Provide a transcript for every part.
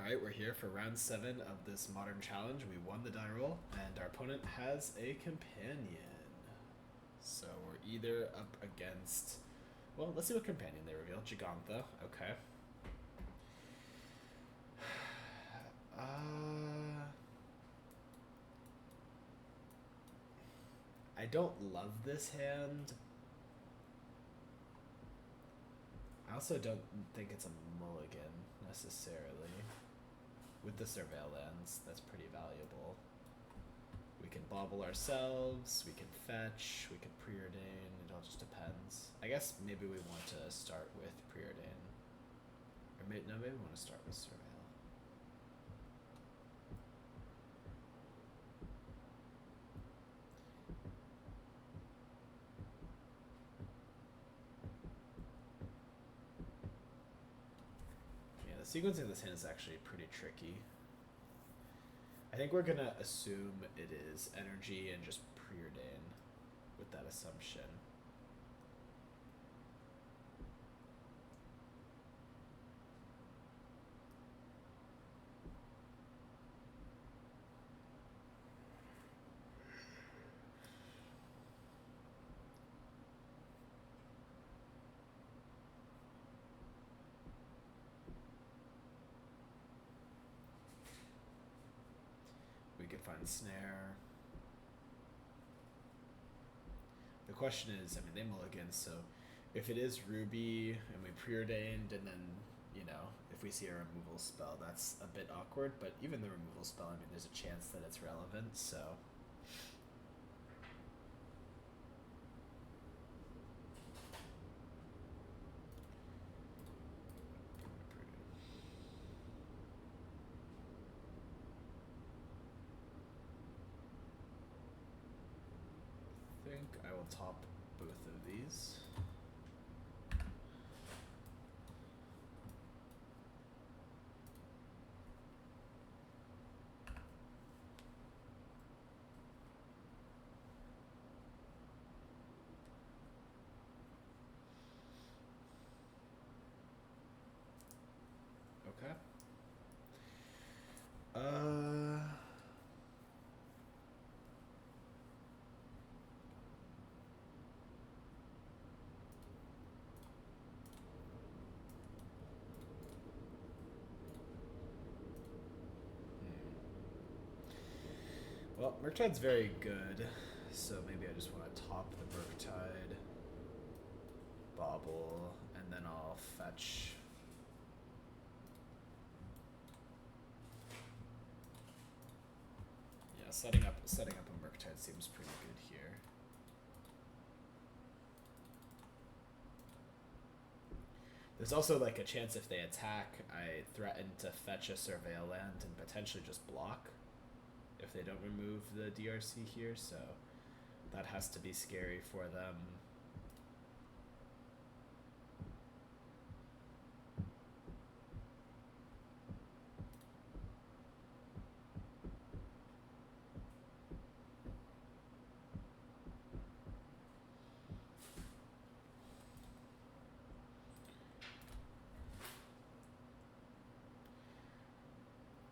Alright, we're here for round 7 of this modern challenge. We won the die roll, and our opponent has a companion. So we're either up against... Well, let's see what companion they reveal. Gigantha, okay. I don't love this hand. I also don't think it's a mulligan, necessarily. With the Surveil lands, that's pretty valuable. We can bobble ourselves, we can fetch, we can preordain, it all just depends. I guess maybe we want to start with preordain. Or maybe we want to start with Surveil. Yeah, the sequencing of this hand is actually pretty tricky. I think we're gonna assume it is energy and just preordain with that assumption. We could find snare. The question is, I mean, they mulligan, so if it is Ruby and we preordained and then, you know, if we see a removal spell, that's a bit awkward, but even the removal spell, I mean, there's a chance that it's relevant, so... I think I will top both of these. Okay. Well, Murktide's very good, so maybe I just want to top the Murktide, bobble, and then I'll fetch. Yeah, setting up a Murktide seems pretty good here. There's also like a chance if they attack, I threaten to fetch a Surveil land and potentially just block if they don't remove the DRC here, so that has to be scary for them.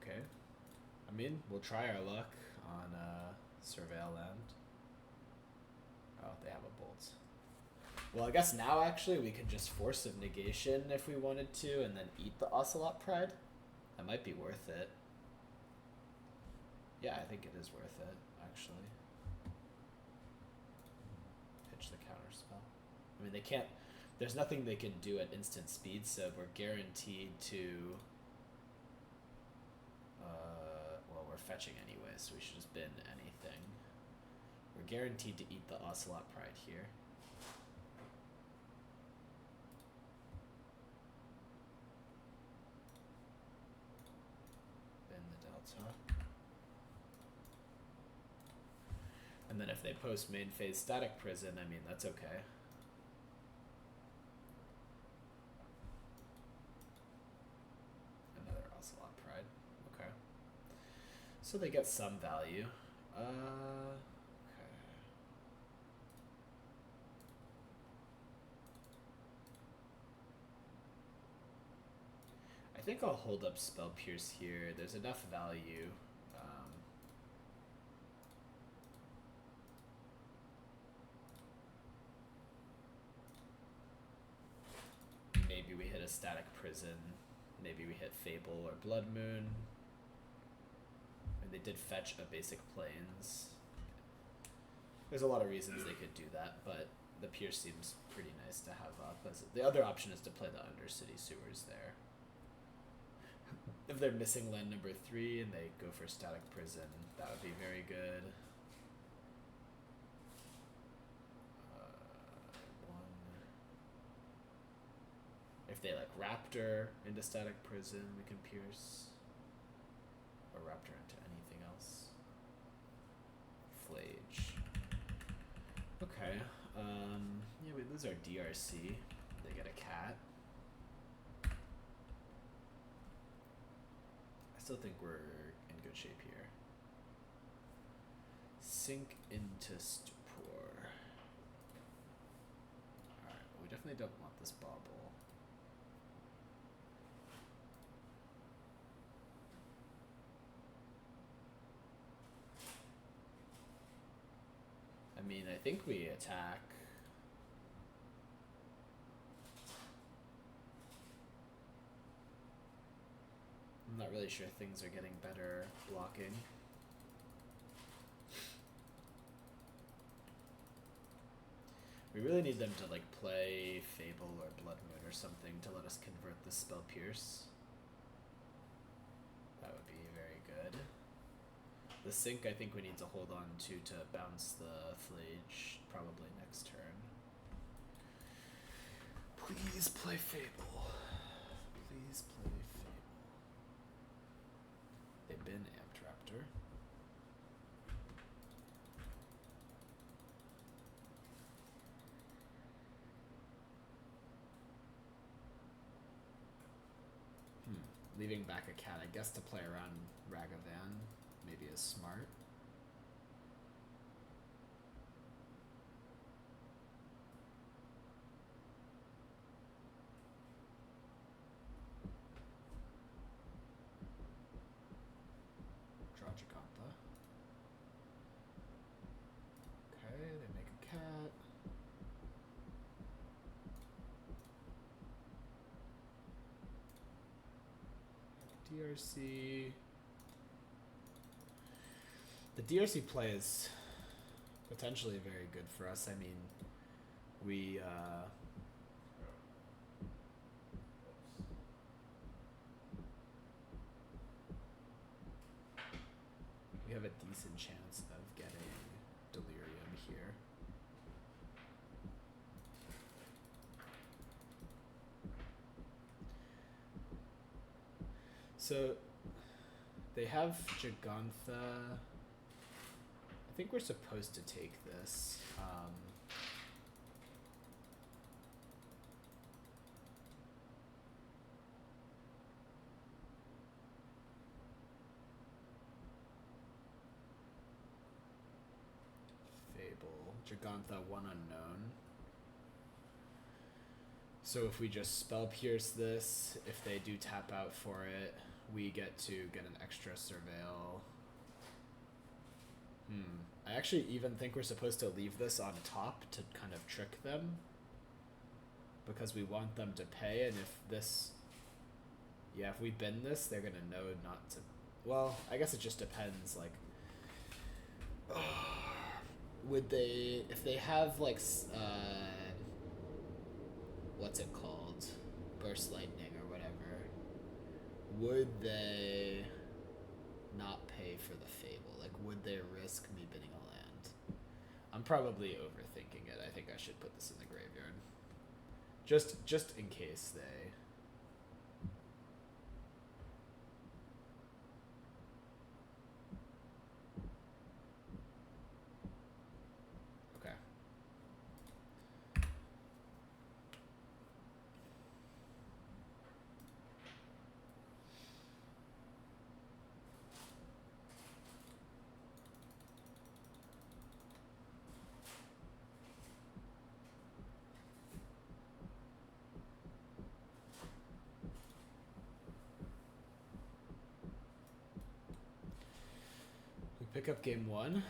Okay. I mean, we'll try our luck on Surveil land. Oh, they have a bolt. Well, I guess now actually we can just Force of Negation if we wanted to and then eat the Ocelot Pride. That might be worth it. Yeah, I think it is worth it, actually. Pitch the counter spell. I mean, they can't... There's nothing they can do at instant speed, so we're guaranteed to... well, we're fetching anyway, so we should just bin anything. We're guaranteed to eat the Ocelot Pride here. Bin the Delta. And then if they post main phase Static Prison, I mean, that's okay. Another Ocelot Pride. Okay. So they get some value. Okay. I think I'll hold up Spell Pierce here. There's enough value. Maybe we hit a Static Prison. Maybe we hit Fable or Blood Moon. And they did fetch a basic Plains. There's a lot of reasons they could do that, but the Pierce seems pretty nice to have up. The other option is to play the Undercity Sewers there. If they're missing land number 3 and they go for Static Prison, that would be very good. If they like Raptor into Static Prison, we can Pierce. Or Raptor into anything else. Flage. Okay. Yeah, we lose our DRC. They get a cat. I still think we're in good shape here. Sink into Stupor. Alright, well, we definitely don't want this bobble. I mean, I think we attack. I'm not really sure things are getting better blocking. We really need them to like play Fable or Blood Moon or something to let us convert the Spell Pierce. That would be very good. The Sink I think we need to hold on to bounce the Flage probably next turn. Please play Fable. Please play Fable. They've been Amped Raptor. Leaving back a cat, I guess, to play around Ragavan maybe is smart. Draw Giganta. Okay, they make a cat. DRC. The DRC play is potentially very good for us. I mean, we have a decent chance of getting Delirium here. So they have Gigantha. I think we're supposed to take this. Fable. Gigantha, one unknown. So if we just Spell Pierce this, if they do tap out for it, we get to get an extra Surveil. I actually even think we're supposed to leave this on top to kind of trick them. Because we want them to pay, and if this... Yeah, if we bend this, they're gonna know not to... Well, I guess it just depends, like... would they... If they have, like, what's it called? Burst Lightning or whatever. Would they not pay for the Fable? Like, would they risk me bidding a land? I'm probably overthinking it. I think I should put this in the graveyard. Just in case they... Pick up game 1.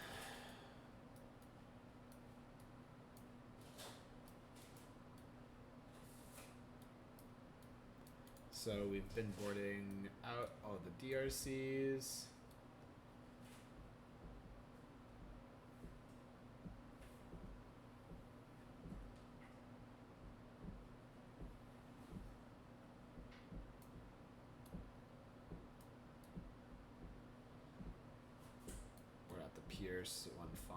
So we've been boarding out all the DRCs. We're at the Pierce, 1 Fawn.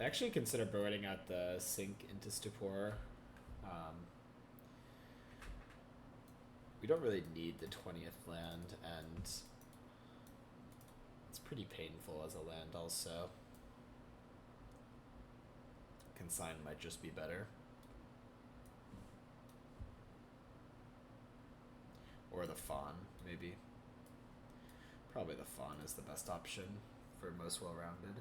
I actually consider boarding out the Sink into Stupor. We don't really need the 20th land, and it's pretty painful as a land also. Consign might just be better. Or the Fawn, maybe. Probably the Fawn is the best option for most well-rounded.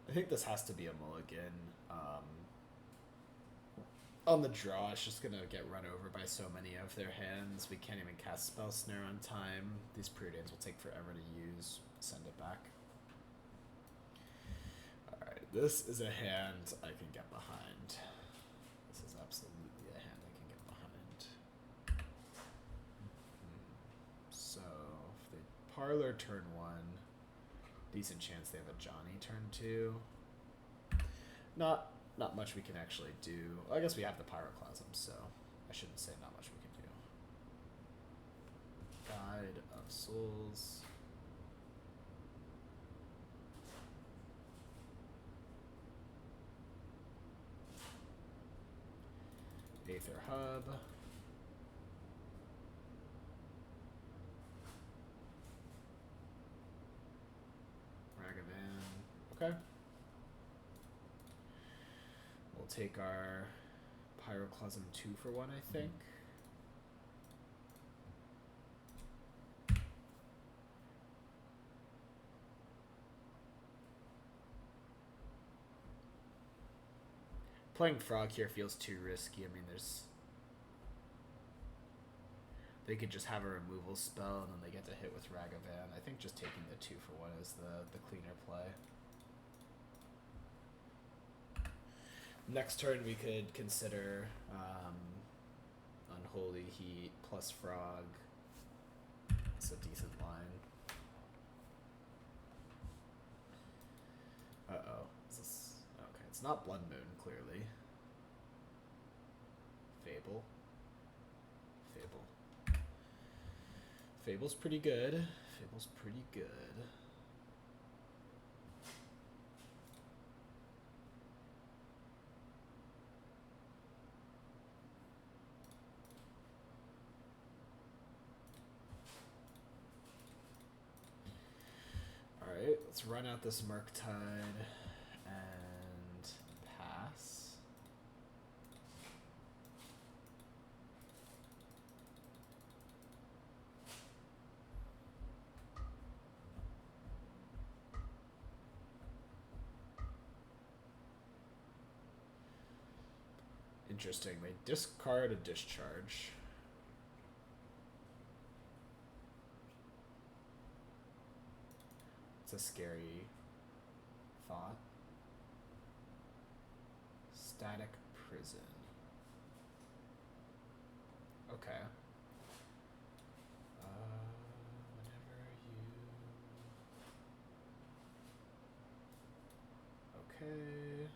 I think this has to be a mulligan. On the draw, it's just gonna get run over by so many of their hands. We can't even cast Spell Snare on time. These preordains will take forever to use. Send it back. Alright, this is a hand I can get behind. This is absolutely a hand I can get behind. So, if they Parlor turn 1, decent chance they have a Johnny turn 2. Not much we can actually do. I guess we have the Pyroclasm, so I shouldn't say not much we can do. Guide of Souls. Aether Hub. Ragavan. Okay. We'll take our Pyroclasm 2 for 1, I think. Playing Frog here feels too risky. I mean, they could just have a removal spell and then they get to hit with Ragavan. I think just taking the 2 for 1 is the cleaner play. Next turn we could consider Unholy Heat plus Frog. It's a decent line. Uh-oh. Is this... Okay, it's not Blood Moon, clearly. Fable. Fable's pretty good. Fable's pretty good. Alright, let's run out this Murktide and pass. Interesting. They discard a discharge. It's a scary thought. Static prison. Okay. Whenever you... Okay.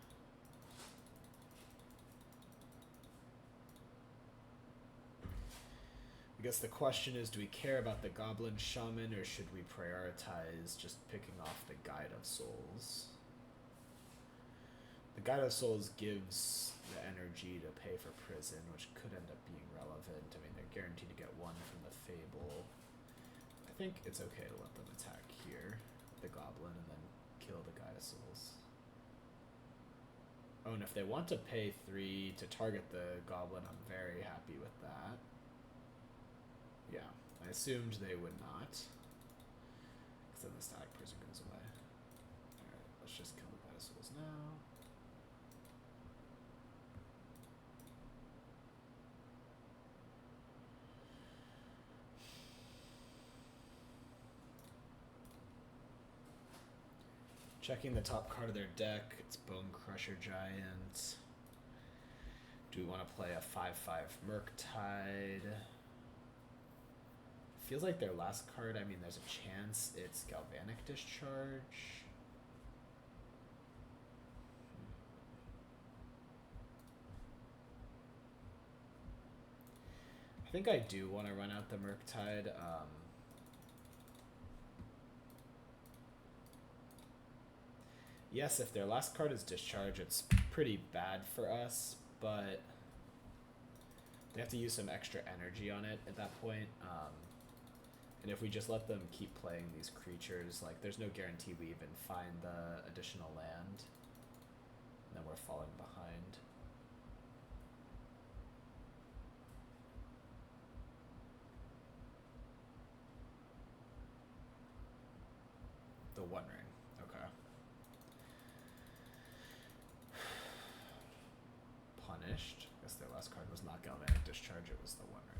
I guess the question is, do we care about the Goblin Shaman, or should we prioritize just picking off the Guide of Souls? The Guide of Souls gives the energy to pay for prison, which could end up being relevant. I mean, they're guaranteed to get one from the Fable. I think it's okay to let them attack here, the Goblin, and then kill the Guide of Souls. Oh, and if they want to pay 3 to target the Goblin, I'm very happy with that. Yeah, I assumed they would not. Because then the static prison goes away. Alright, let's just kill the pedestals now. Checking the top card of their deck, it's Bone Crusher Giant. Do we want to play a 5/5 Murktide? Feels like their last card, I mean, there's a chance it's Galvanic Discharge. I think I do want to run out the Murktide. Yes, if their last card is Discharge, it's pretty bad for us, but they have to use some extra energy on it at that point. And if we just let them keep playing these creatures, like, there's no guarantee we even find the additional land. And then we're falling behind. The One Ring. Okay. Punished. I guess their last card was not Galvanic Discharge, it was the One Ring.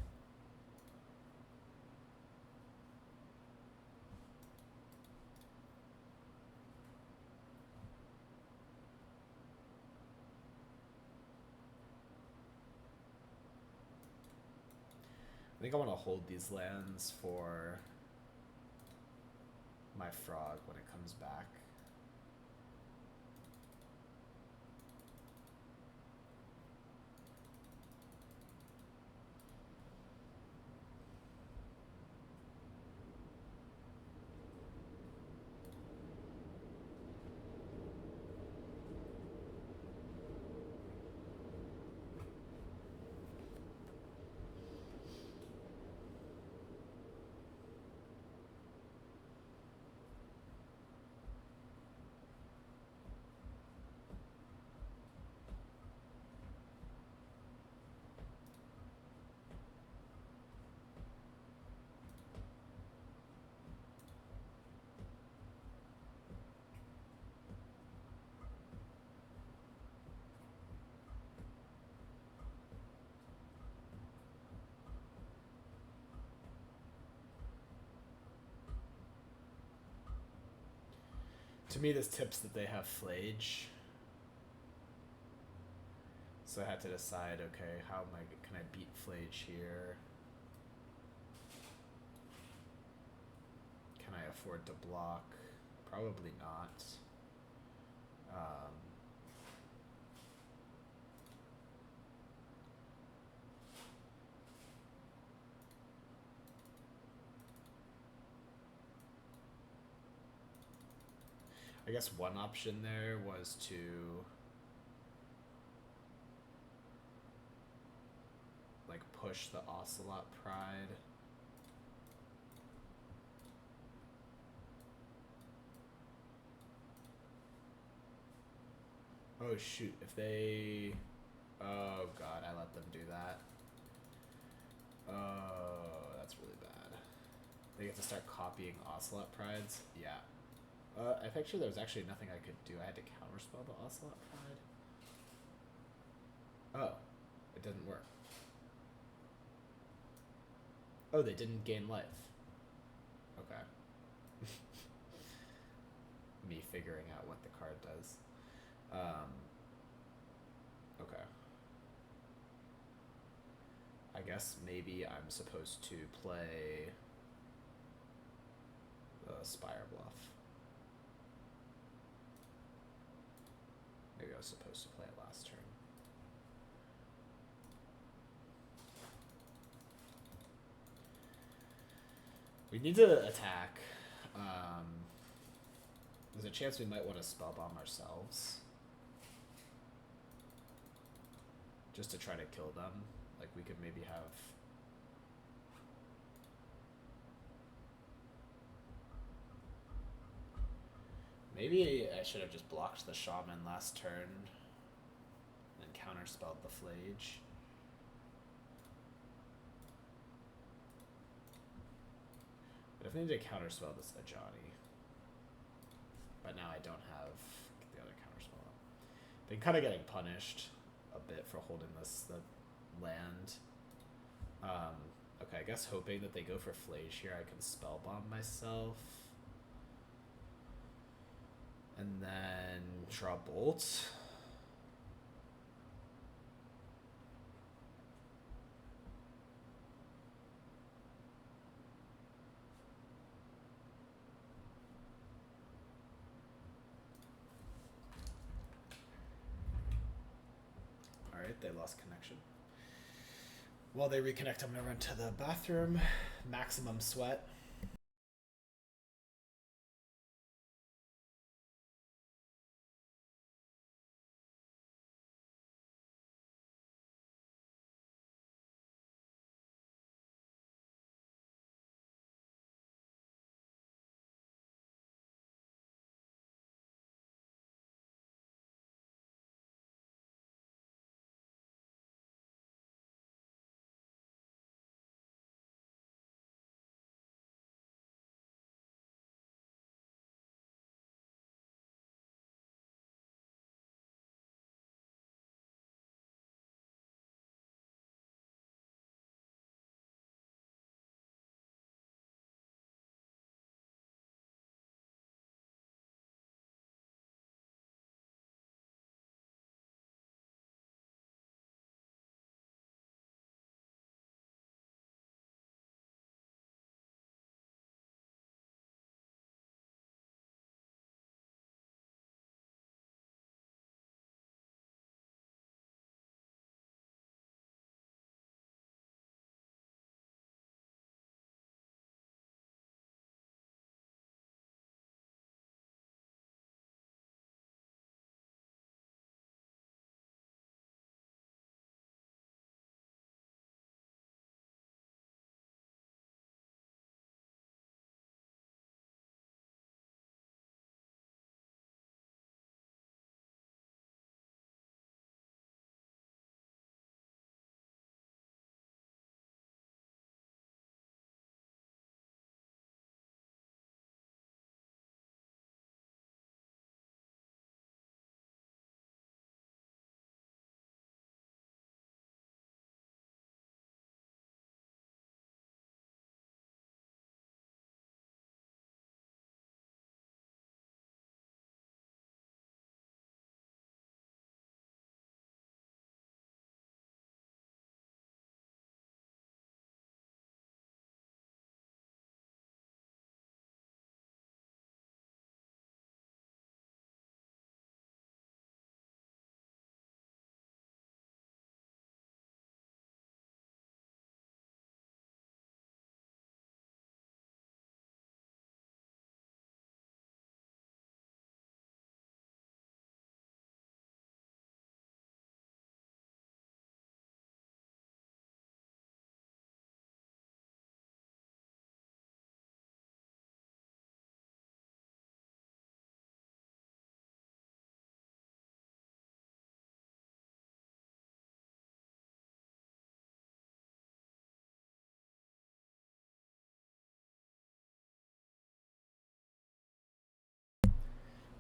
I think I want to hold these lands for my frog when it comes back. To me, this tips that they have Flage. So I had to decide, okay, how can I beat Flage here? Can I afford to block? Probably not. I guess one option there was to like push the Ocelot Pride. Oh shoot, if they... Oh god, I let them do that. Oh, that's really bad. They get to start copying Ocelot Prides? Yeah. I think there was actually nothing I could do. I had to counterspell the Ocelot Pride. Oh. It didn't work. Oh, they didn't gain life. Okay. Me figuring out what the card does. Okay. I guess maybe I'm supposed to play the Spire Bluff. Maybe I was supposed to play it last turn. We need to attack. There's a chance we might want to spell bomb ourselves. Just to try to kill them. Like, we could maybe have... Maybe I should have just blocked the Shaman last turn. And counterspelled the Flage. But if I need to counterspell this Ajani. But now I don't have the other counterspell. Been kind of getting punished a bit for holding the land. Okay, I guess hoping that they go for Flage here, I can spellbomb myself. And then draw Bolt. Alright, they lost connection. While they reconnect, I'm gonna run to the bathroom. Maximum sweat.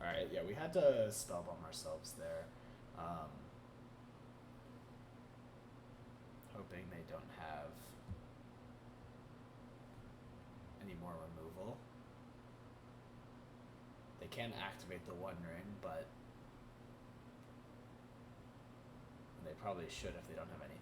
Alright, yeah, we had to spellbomb ourselves there. hoping they don't have any more removal. They can activate the One Ring, but they probably should if they don't have anything.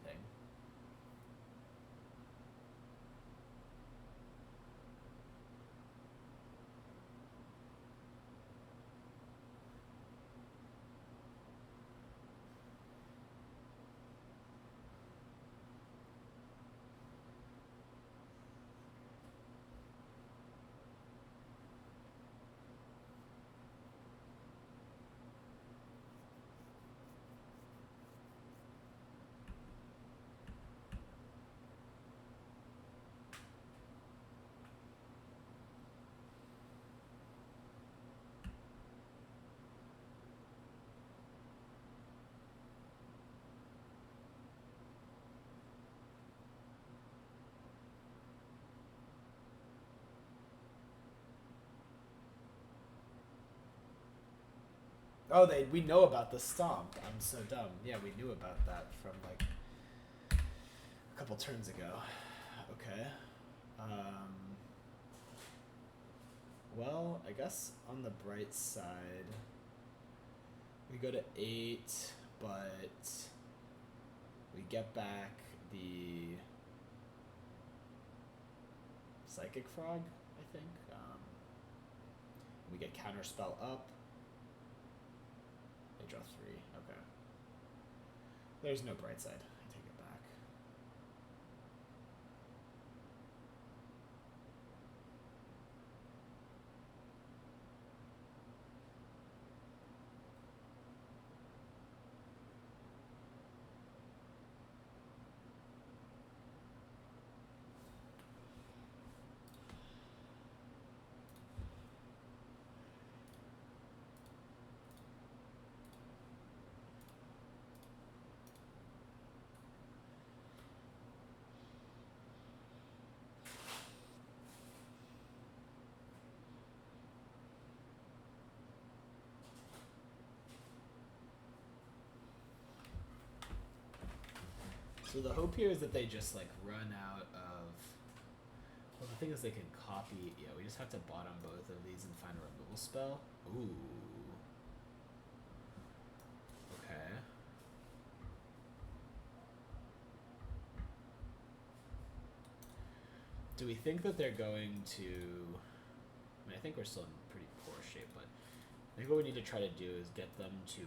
Oh, we know about the stomp. I'm so dumb. Yeah, we knew about that from like a couple turns ago. Okay. Well, I guess on the bright side, we go to 8, but we get back the Psychic Frog, I think. We get Counterspell up. They draw 3. Okay. There's no bright side. I take it back. So the hope here is that they just like run out of. Well, the thing is they can copy. Yeah, we just have to bottom both of these and find a removal spell. Ooh. Okay. Do we think that they're going to? I mean, I think we're still in pretty poor shape, but I think what we need to try to do is get them to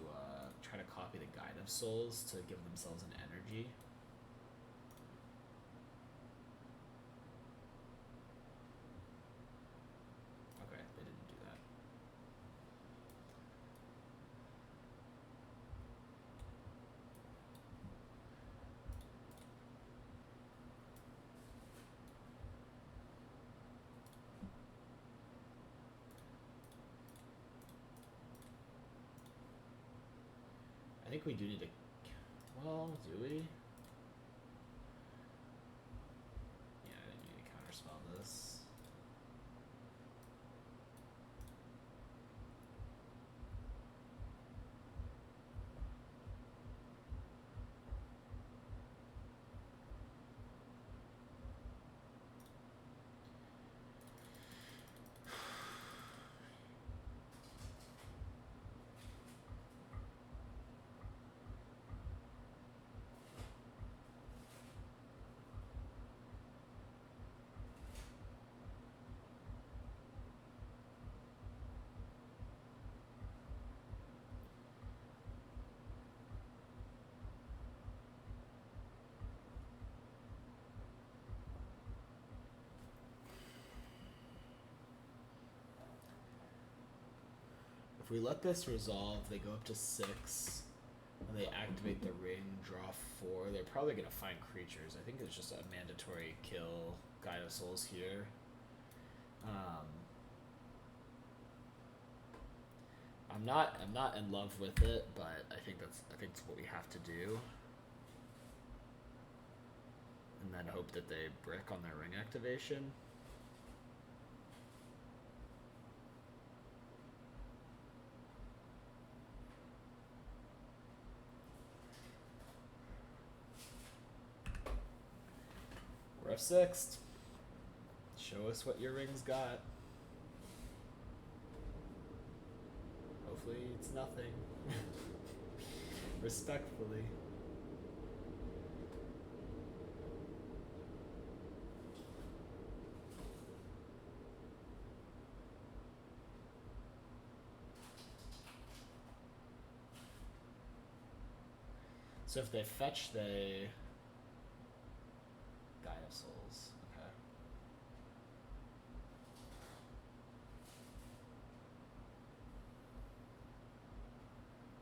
try to copy the Guide of Souls to give themselves an energy. Okay, they didn't do that. I think we do need to. Well, do we? Yeah, I didn't need to counterspell this. If we let this resolve, they go up to 6, and they activate the ring, draw 4. They're probably gonna find creatures. I think it's just a mandatory kill Guide of Souls here. I'm not in love with it, but I think it's what we have to do. And then hope that they brick on their ring activation. We're F6'd. Show us what your ring's got. Hopefully it's nothing. Respectfully. So if they fetch, they Guide of Souls. Okay.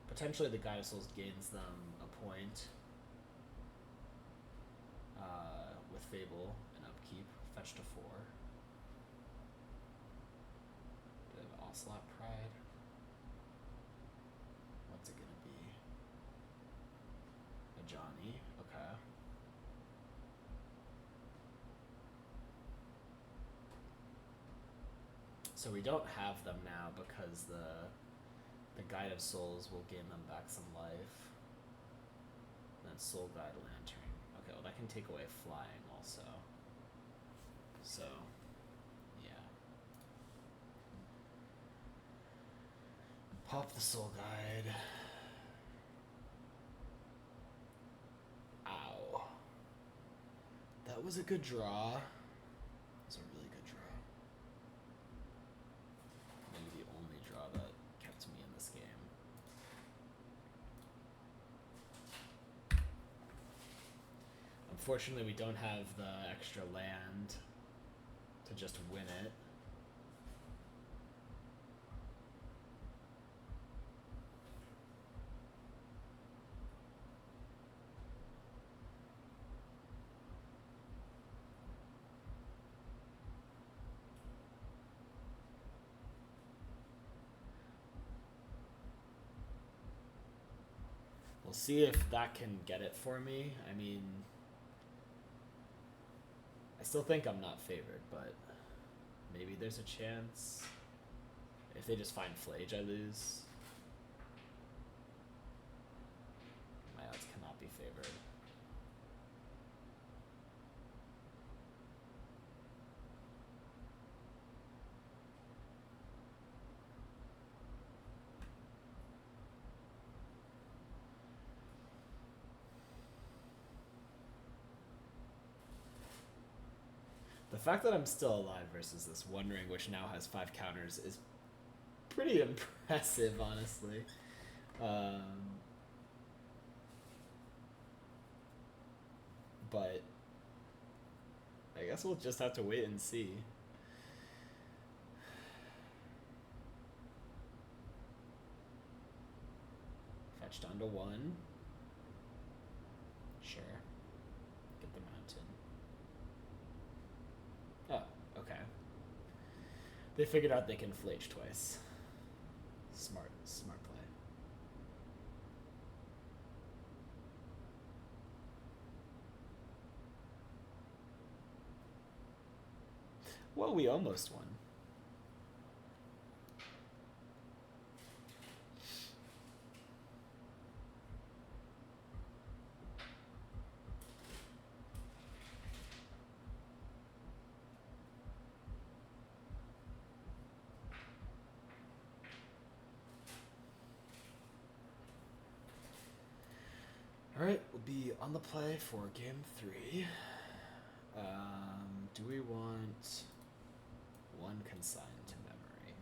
Potentially the Guide of Souls gains them a point with Fable and upkeep. Fetch to 4. They have Ocelot Pride. What's it gonna be? A Johnny. Okay. So we don't have them now because the Guide of Souls will gain them back some life. And then Soul Guide Lantern. Okay, well that can take away flying also. So, yeah. Pop the Soul Guide. Ow. That was a good draw. It was a really good draw. Maybe the only draw that kept me in this game. Unfortunately, we don't have the extra land to just win it. We'll see if that can get it for me. I mean, I still think I'm not favored, but maybe there's a chance. If they just find Flage, I lose. My odds cannot be favored. The fact that I'm still alive versus this One Ring, which now has 5 counters, is pretty impressive, honestly. But I guess we'll just have to wait and see. Fetch down to 1. Sure. Get the mountain. Oh, okay. They figured out they can Flage twice. Smart play. Well, we almost won. Alright, we'll be on the play for game 3. Do we want 1 consigned to memory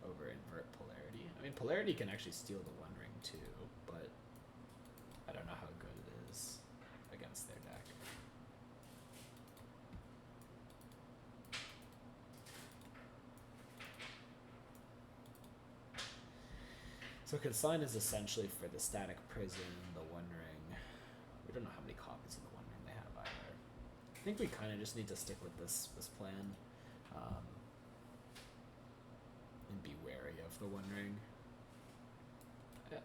over invert polarity? I mean, polarity can actually steal the One Ring too, but I don't know how good it is against their deck. So consign is essentially for the Static Prison, the One Ring. We don't know how many copies of the One Ring they have either. I think we kind of just need to stick with this plan, and be wary of the One Ring.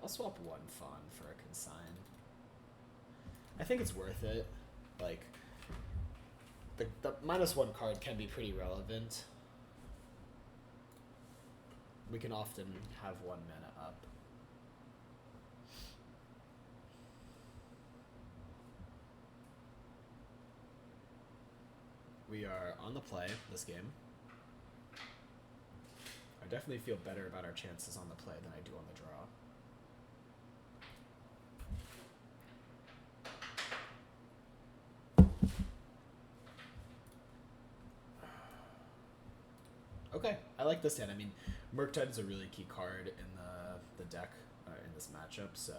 I'll swap 1 Fawn for a consign. I think it's worth it. Like, the -1 card can be pretty relevant. We can often have 1 mana up. We are on the play this game. I definitely feel better about our chances on the play than I do on the draw. Okay, I like this hand. I mean, Murktide is a really key card in the deck in this matchup, so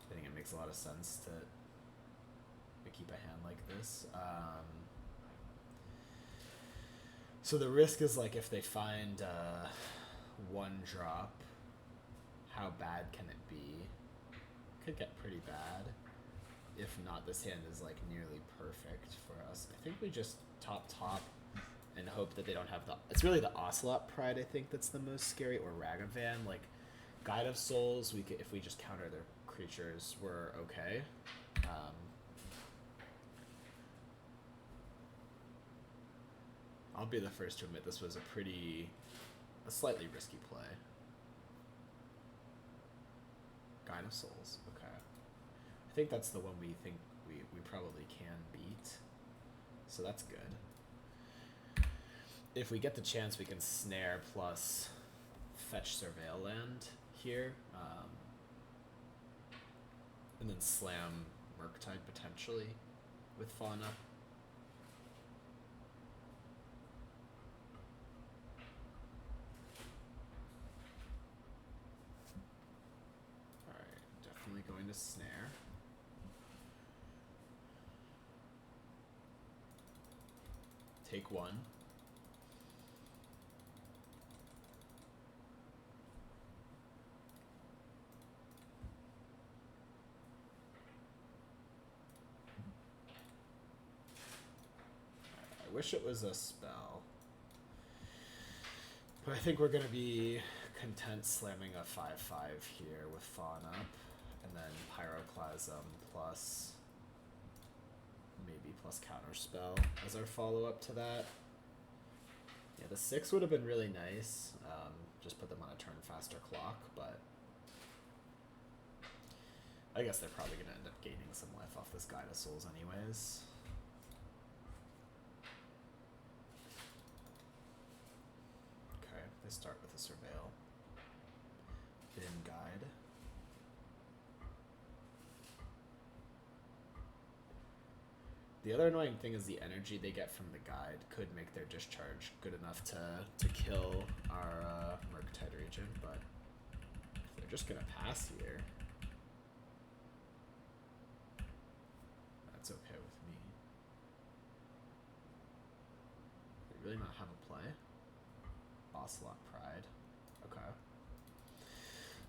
I think it makes a lot of sense to keep a hand like this. So the risk is like if they find one drop, how bad can it be? Could get pretty bad. If not, this hand is like nearly perfect for us. I think we just top and hope that they don't have the... It's really the Ocelot Pride, I think, that's the most scary, or Ragavan. Like, Guide of Souls, we could, if we just counter their creatures, we're okay. I'll be the first to admit this was a slightly risky play. Guide of Souls, okay. I think that's the one we think we probably can beat. So that's good. If we get the chance, we can snare plus fetch Surveil land here. And then slam Murktide potentially with Fauna. Alright, definitely going to snare. Take one. I wish it was a spell. But I think we're going to be content slamming a 5/5 here with Fawn up. And then Pyroclasm plus... maybe plus Counterspell as our follow-up to that. Yeah, the 6 would have been really nice. Just put them on a turn faster clock, but... I guess they're probably going to end up gaining some life off this Guide of Souls anyways. Okay, they start with a Surveil. Then Guide. The other annoying thing is the energy they get from the Guide could make their discharge good enough to kill our Murktide Regent, but if they're just going to pass here, that's okay with me. They really not have a play? Ocelot Pride. Okay.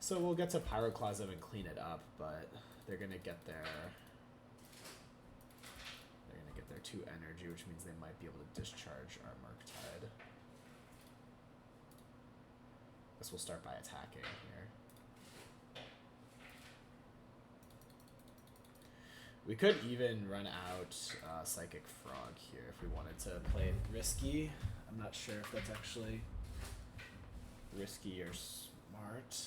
So we'll get to Pyroclasm and clean it up, but they're going to get their 2 energy, which means they might be able to discharge our Murktide. Guess we'll start by attacking here. We could even run out Psychic Frog here if we wanted to play it risky. I'm not sure if that's actually risky or smart.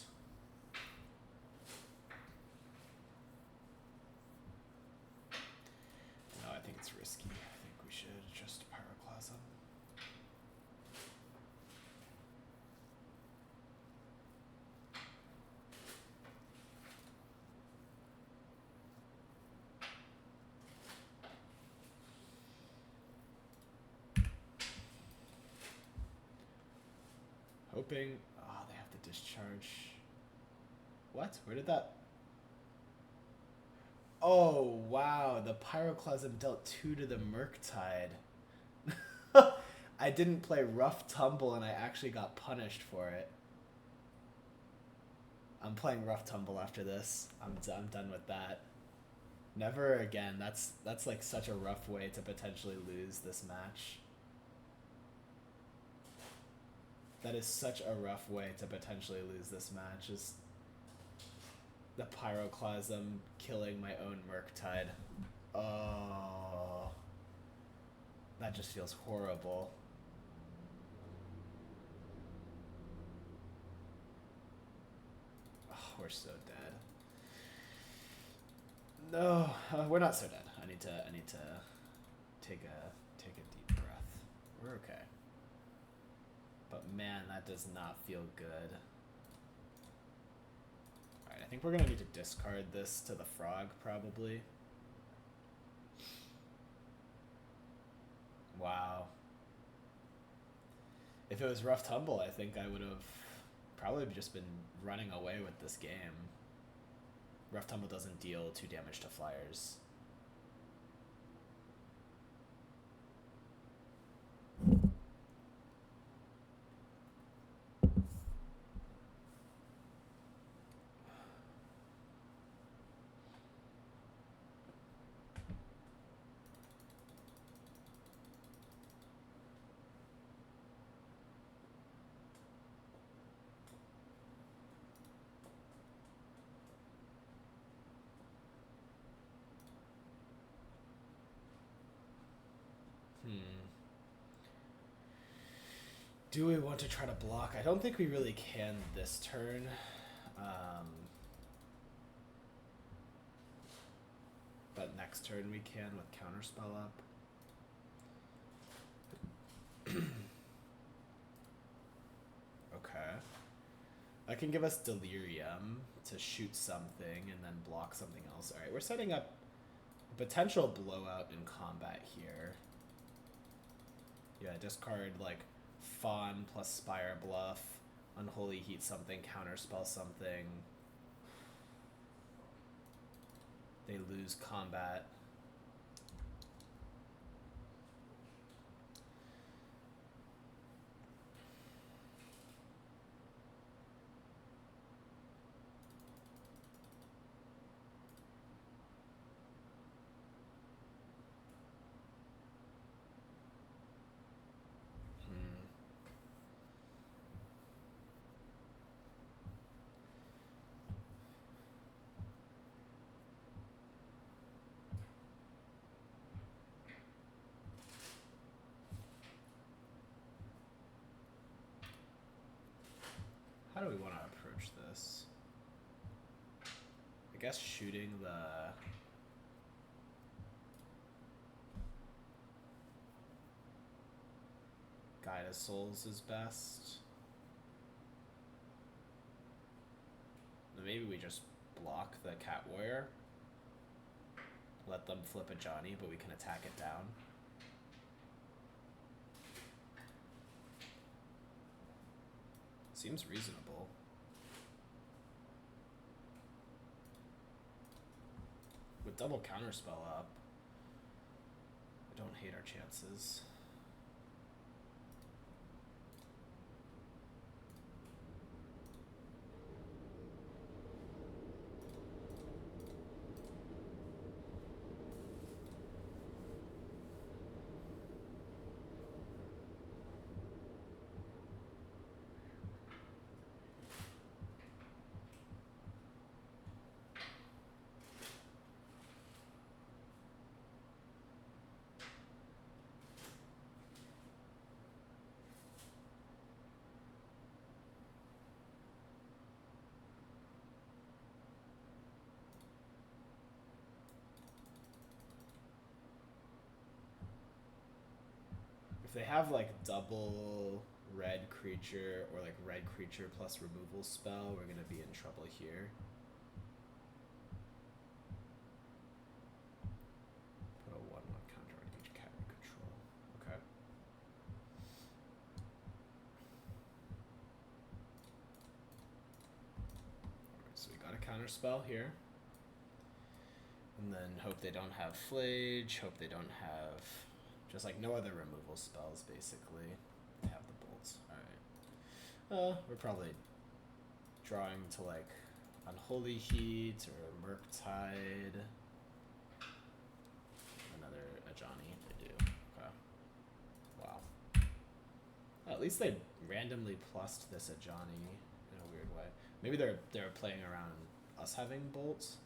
No, I think it's risky. I think we should just Pyroclasm. Hoping... Oh, they have to discharge. What? Where did that... Oh, wow. The Pyroclasm dealt 2 to the Murktide. I didn't play Rough Tumble and I actually got punished for it. I'm playing Rough Tumble after this. I'm done with that. Never again. That's like such a rough way to potentially lose this match. That is such a rough way to potentially lose this match. Is the Pyroclasm killing my own Murktide. Oh, that just feels horrible. Oh, we're so dead. No, we're not so dead. I need to take a deep breath. we're okay. But man, that does not feel good. Alright, I think we're gonna need to discard this to the frog, probably. Wow. If it was Rough Tumble, I think I would have probably just been running away with this game. Rough Tumble doesn't deal 2 damage to flyers. Do we want to try to block? I don't think we really can this turn. But next turn we can with Counterspell up. Okay. That can give us Delirium to shoot something and then block something else. Alright, we're setting up a potential blowout in combat here. Yeah, discard like Fawn plus Spire Bluff, Unholy Heat something, Counterspell something. They lose combat. How do we want to approach this? I guess shooting the Guide of Souls is best. Maybe we just block the Cat Warrior. Let them flip a Johnny, but we can attack it down. Seems reasonable. With double Counterspell up, I don't hate our chances. They have like double red creature or like red creature plus removal spell, we're gonna be in trouble here. Put a 1/1 counter on each cat we control. Okay. Alright, so we got a counter spell here. And then hope they don't have Flage, hope they don't have just like no other removal spells, basically. They have the bolts. Alright. We're probably drawing to like Unholy Heat or Murktide. Another Ajani, they do. Okay. Wow. Well, at least they randomly plussed this Ajani in a weird way. Maybe they're playing around us having bolts.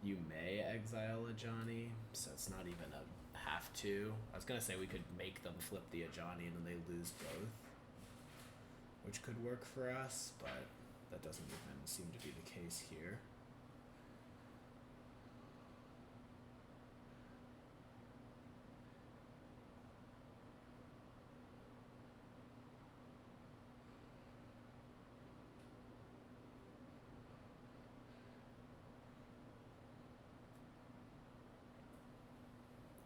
You may exile a Johnny, so it's not even a half to. I was gonna say we could make them flip the Ajani and then they lose both, which could work for us, but that doesn't even seem to be the case here.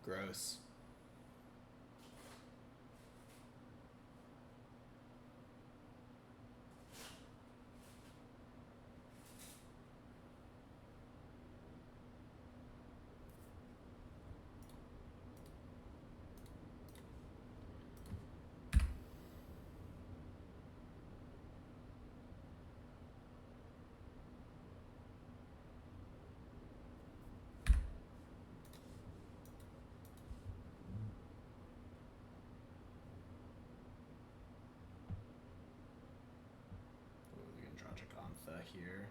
Gross. Here.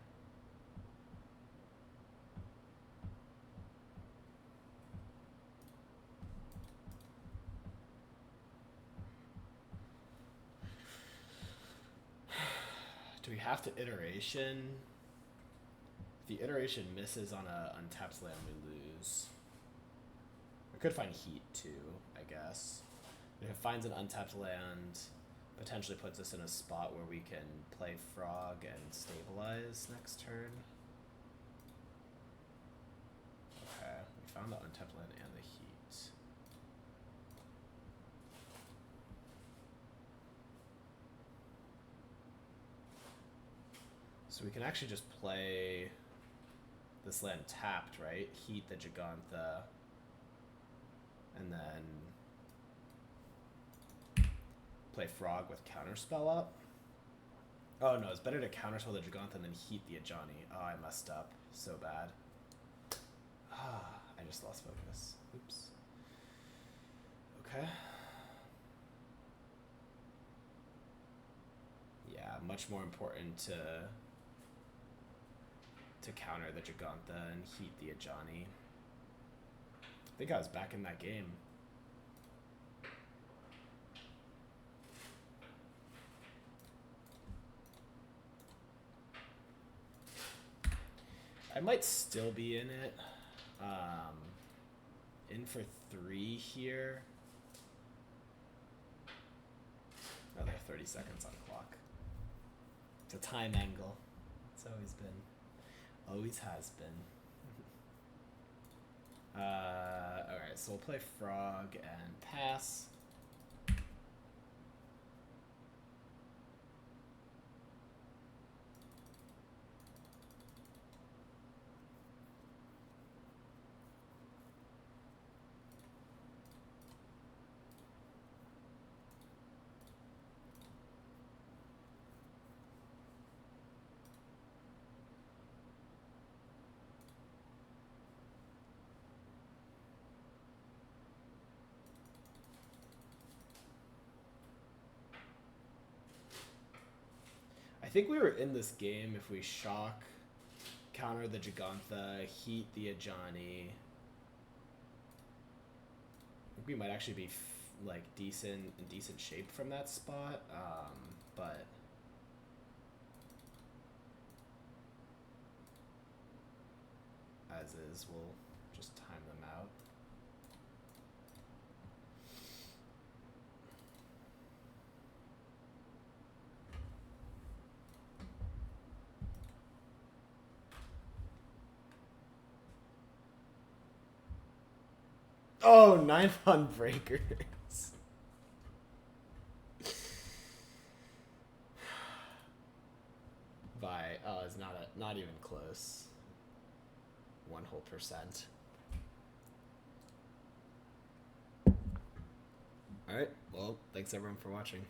Do we have to iteration? If the iteration misses on a untapped land, we lose. We could find heat too, I guess. If it finds an untapped land, potentially puts us in a spot where we can play frog and stabilize next turn. Okay, we found the untapped land and the heat. So we can actually just play this land tapped, right? Heat the Gigantha, and then play frog with counterspell up. Oh no, it's better to counterspell the Gigantha than heat the Ajani. Oh, I messed up so bad. I just lost focus. Oops. Okay. Yeah, much more important to counter the Gigantha and heat the Ajani. I think I was back in that game. I might still be in it. In for 3 here. Another 30 seconds on clock. It's a time angle. It's always been. Always has been. Alright, so we'll play frog and pass. I think we were in this game if we shock, counter the Gigantha, heat the Ajani. I think we might actually be like decent shape from that spot, but as is, we'll just time them out. Oh, 9 on breakers. It's not even close. 1%. Alright, well, thanks everyone for watching.